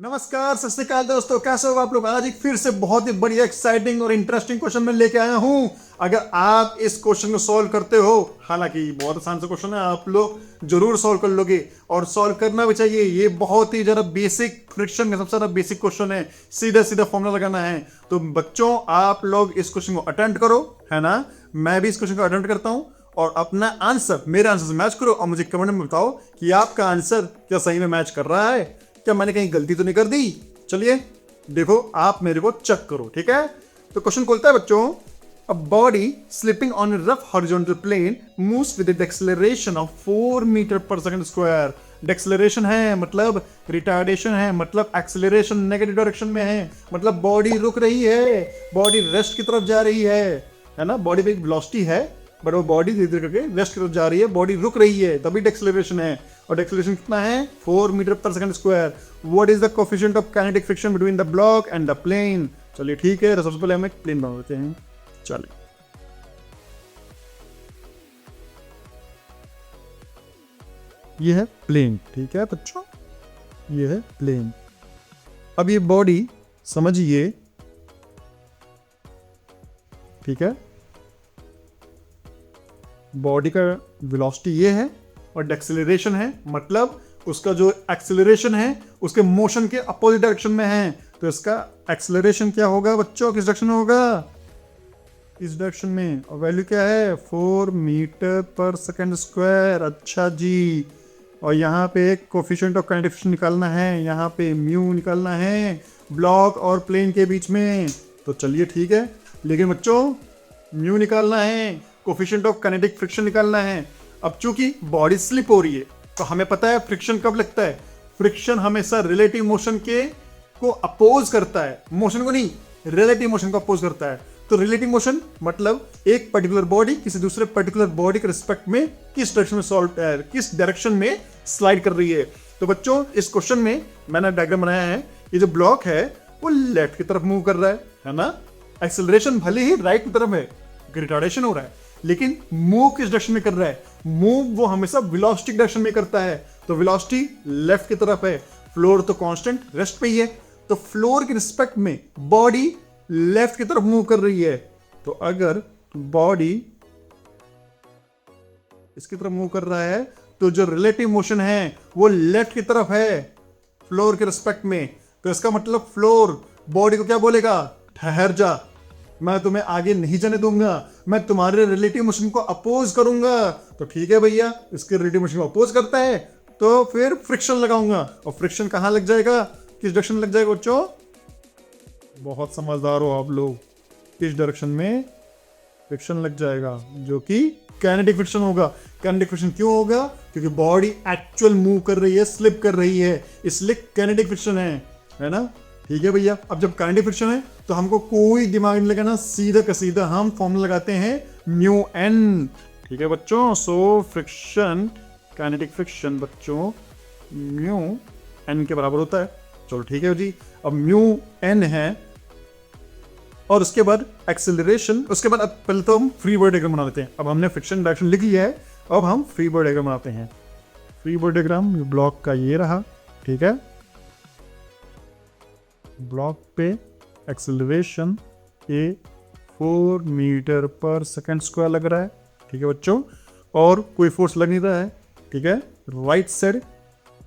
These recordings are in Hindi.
नमस्कार, सत श्री अकाल दोस्तों, कैसे हो आप लोग। आज एक फिर से बहुत ही बढ़िया एक्साइटिंग और इंटरेस्टिंग क्वेश्चन में लेके आया हूं। अगर आप इस क्वेश्चन को सॉल्व करते हो, हालांकि बहुत आसान सा क्वेश्चन है, आप लोग जरूर सॉल्व कर लोगे और सॉल्व करना भी चाहिए। ये बहुत ही जरा बेसिक फ्रिक्शन का सबसे ज्यादा बेसिक क्वेश्चन है, सीधा सीधा फॉर्मूला लगाना है। तो बच्चों, आप लोग इस क्वेश्चन को अटेम्प्ट करो, है ना। मैं भी इस क्वेश्चन को अटेम्प्ट करता हूं और अपना आंसर मेरे आंसर से मैच करो और मुझे कमेंट में बताओ कि आपका आंसर क्या सही में मैच कर रहा है, क्या मैंने कहीं गलती तो नहीं कर दी। चलिए देखो, आप मेरे को चेक करो, ठीक है। तो क्वेश्चन बोलता है बच्चों, a body slipping on a rough horizontal plane moves with the acceleration of 4 metre per second square. Deceleration है मतलब रिटार्डेशन है, मतलब एक्सेलरेशन नेगेटिव डायरेक्शन में है, मतलब बॉडी रुक रही है, बॉडी रेस्ट की तरफ जा रही है ना। बॉडी पे एक वेलोसिटी है बट वो बॉडी धीरे धीरे करके रेस्ट की तरफ जा रही है, बॉडी रुक रही है, तभी डेक्सेलरेशन है। और डेक्सेलरेशन कितना है? 4 metre per second square. What is the coefficient of kinetic friction between the block and the plane? चलिए ठीक है, तो सबसे पहले हम एक प्लेन बना लेते हैं। चलिए, ये है प्लेन, ठीक है बच्चों, ये है प्लेन। अब ये बॉडी समझिए, ठीक है, बॉडी का वेलोसिटी ये है और डेक्सेलरेशन है, मतलब उसका जो एक्सेलरेशन है उसके मोशन के अपोजिट डायरेक्शन में है। तो इसका एक्सेलरेशन क्या होगा बच्चों, किस डायरेक्शन में होगा? इस डायरेक्शन में। और वैल्यू क्या है? 4 मीटर पर सेकंड स्क्वायर। अच्छा जी, और यहाँ पे एक कोएफिशिएंट ऑफ काइनेटिक फ्रिक्शन निकालना है, यहाँ पे म्यू निकालना है ब्लॉक और प्लेन के बीच में। तो चलिए ठीक है, लेकिन बच्चों म्यू निकालना है, कोएफिशिएंट ऑफ काइनेटिक फ्रिक्शन निकालना है। अब चूंकि बॉडी स्लिप हो रही है तो हमें पता है फ्रिक्शन कब लगता है। फ्रिक्शन हमेशा रिलेटिव मोशन के को अपोज करता है, मोशन को नहीं, रिलेटिव मोशन को अपोज करता है। तो रिलेटिव मोशन मतलब एक पर्टिकुलर बॉडी किसी दूसरे पर्टिकुलर बॉडी के रिस्पेक्ट में किस डायरेक्शन में किस डायरेक्शन में स्लाइड कर रही है। तो बच्चों, इस क्वेश्चन में मैंने डायग्राम बनाया है, ये जो ब्लॉक है वो लेफ्ट की तरफ मूव कर रहा है ना। एक्सेलरेशन भले ही राइट की तरफ है, रिटार्डेशन हो रहा है, लेकिन मूव किस डायरेक्शन में कर रहा है? मूव वो हमेशा वेलोसिटी डायरेक्शन में करता है। तो वेलोसिटी लेफ्ट की तरफ है, फ्लोर तो कांस्टेंट रेस्ट पे ही है, तो फ्लोर के रिस्पेक्ट में बॉडी लेफ्ट की तरफ मूव कर रही है। तो अगर बॉडी इसकी तरफ मूव कर रहा है तो जो रिलेटिव मोशन है वो लेफ्ट की तरफ है फ्लोर के रिस्पेक्ट में। तो इसका मतलब फ्लोर बॉडी को क्या बोलेगा? ठहर जा, मैं तुम्हें आगे नहीं जाने दूंगा, मैं तुम्हारे रिलेटिव मोशन को अपोज करूंगा। तो ठीक है भैया, इसके रिलेटिव मोशन को अपोज करता है तो फिर फ्रिक्शन लगाऊंगा। और फ्रिक्शन कहां लग जाएगा, किस डायरेक्शन लग जाएगा बच्चों? बहुत समझदार हो आप लोग, किस डायरेक्शन में फ्रिक्शन लग जाएगा, जो कि काइनेटिक फ्रिक्शन होगा। काइनेटिक फ्रिक्शन क्यों होगा? क्योंकि बॉडी एक्चुअल मूव कर रही है, स्लिप कर रही है, इसलिए काइनेटिक फ्रिक्शन है ना। ठीक है भैया, अब जब काइनेटिक फ्रिक्शन है तो हमको कोई दिमाग नहीं लगाना, सीधा का सीधा हम फॉर्मूला लगाते हैं म्यू एन। ठीक है बच्चों, सो फ्रिक्शन, काइनेटिक फ्रिक्शन बच्चों म्यू एन के बराबर होता है। चलो ठीक है जी, अब म्यू एन है और उसके बाद एक्सेलरेशन, उसके बाद अब पहले तो हम फ्री बॉडी डायग्राम बना लेते हैं। अब हमने फ्रिक्शन डायरेक्शन लिख लिया है, अब हम फ्री बॉडी डायग्राम बनाते हैं। फ्री बॉडी डायग्राम ब्लॉक का ये रहा, ठीक है। ब्लॉक पे एक्सेलरेशन ए 4 मीटर पर सेकंड स्क्वायर लग रहा है, ठीक है बच्चों, और कोई फोर्स लग नहीं रहा है, ठीक है। राइट साइड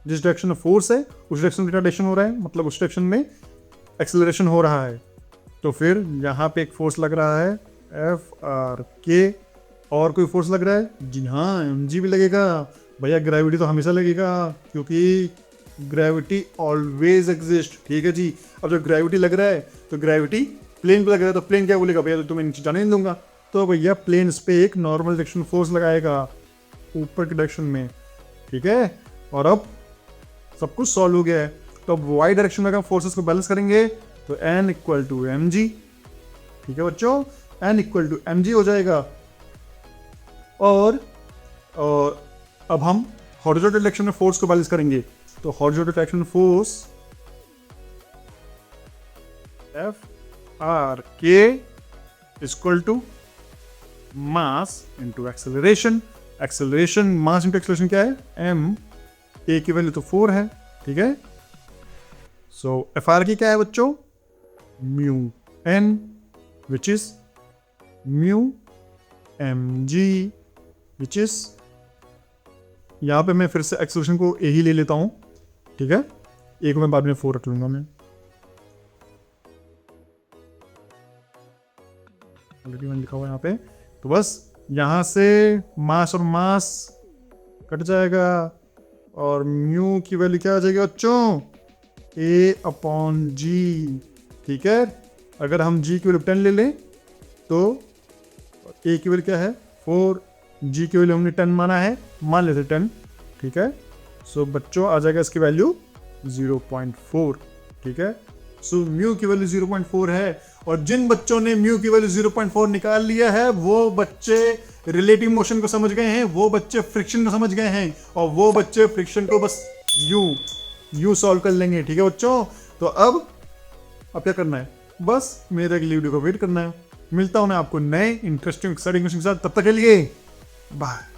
जिस डायरेक्शन में फोर्स है उस डायरेक्शन में रिटार्डेशन हो रहा है, मतलब उस डायरेक्शन में एक्सेलरेशन हो रहा है। तो फिर यहाँ पे एक फोर्स लग रहा है एफ आर के, और कोई फोर्स लग रहा है? जी हाँ, एम जी भी लगेगा भैया। ग्रेविटी तो हमेशा लगेगा क्योंकि ग्रेविटी ऑलवेज एग्जिस्ट, ठीक है जी। अब जब ग्रेविटी लग रहा है तो ग्रेविटी प्लेन पे लग रहा है, तो प्लेन क्या बोलेगा? भैया तो तुम्हें नीचे जाने नहीं दूंगा। तो भैया प्लेन इस पे एक नॉर्मल डायरेक्शन फोर्स लगाएगा ऊपर के डायरेक्शन में, ठीक है। और अब सब कुछ सॉल्व हो गया है। तो अब वाई डायरेक्शन में अगर फोर्सेस को बैलेंस करेंगे तो N equal to M G, ठीक है बच्चों, N equal to M G हो जाएगा। और अब हम हॉरिजॉन्टल डायरेक्शन में फोर्स को बैलेंस करेंगे, तो horizontal direction force F R के equal to mass into acceleration. Acceleration mass into acceleration क्या है? एम, ए की वैल्यू तो 4 है, ठीक है। सो एफ आर की क्या है बच्चों, mu N which is mu m g which is, यहां पे मैं फिर से एक्सप्रेशन को ए ही ले लेता हूं, ठीक है, ए को मैं बाद में 4 रख लूंगा मैं, ऑलरेडी मैंने लिखा हुआ यहाँ पे। तो बस यहां से मास और मास कट जाएगा और म्यू की वैल्यू क्या आ जाएगी बच्चों, ए अपॉन जी, ठीक है। अगर हम जी की वैल्यू 10 ले लें तो ए की वैल्यू क्या है 4, जी की वैल्यू हमने 10 माना है, मान लेते 10, ठीक है। सो बच्चों आ जाएगा इसकी वैल्यू 0.4, ठीक है। सो म्यू की वैल्यू 0.4 है, और जिन बच्चों ने म्यू की वैल्यू 0.4 निकाल लिया है वो बच्चे रिलेटिव मोशन को समझ गए हैं, वो बच्चे फ्रिक्शन को समझ गए हैं, और वो बच्चे फ्रिक्शन को बस यू सॉल्व कर लेंगे, ठीक है बच्चों। तो अब क्या करना है, बस मेरे अगली वीडियो को वेट करना है। मिलता हूं मैं आपको नए इंटरेस्टिंग एक्साइटिंग क्वेश्चन के साथ, तब तक के लिए बाय।